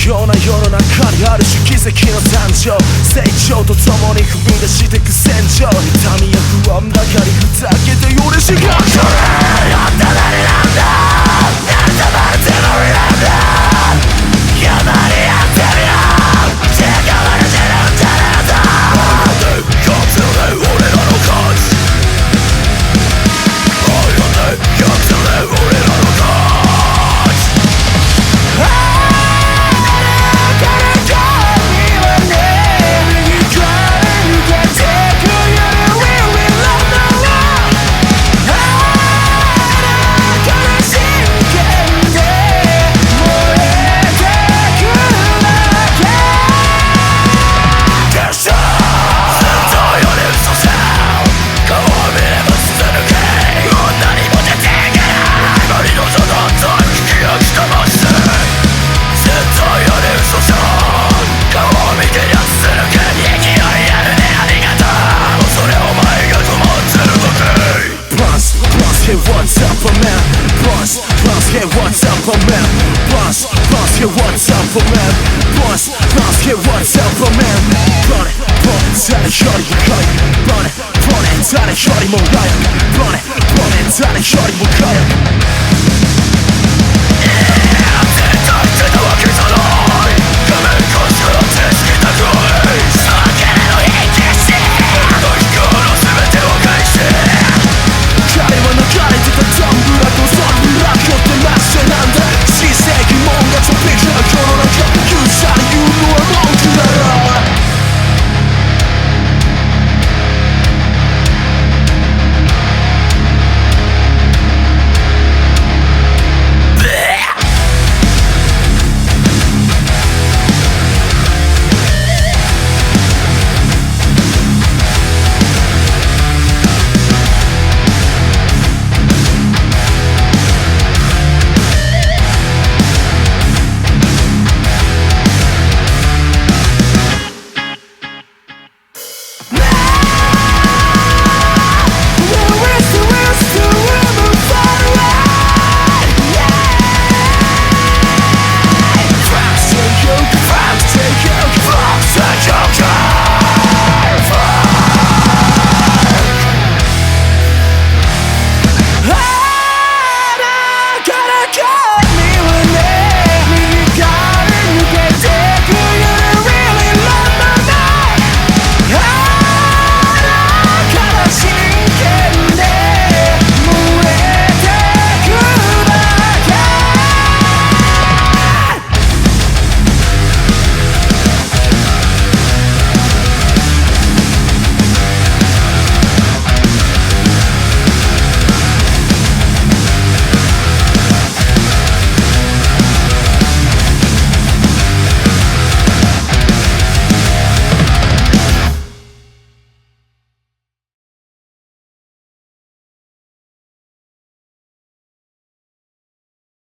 ような世の中にある種奇跡の誕生、成長とともに踏み出してく戦場、痛みや不安ばかりふざけてよりしがってる。あんた何なんだ、あんたまるつもりなんだ、山にやってみろ、違われてるんじゃねえんだ。ありがてえ、勝つよね俺らの勝ち、ありがてえ、勝つよね俺らの勝ち。Hey, what's up, man? Boss, boss, hey, what's up, man? Boss, boss, hey, what's up, man? Boss, boss, hey, what's up, man? Run it, run it,誰よりも速い Run it, run it,誰よりも速い Run it, run it,誰よりも速い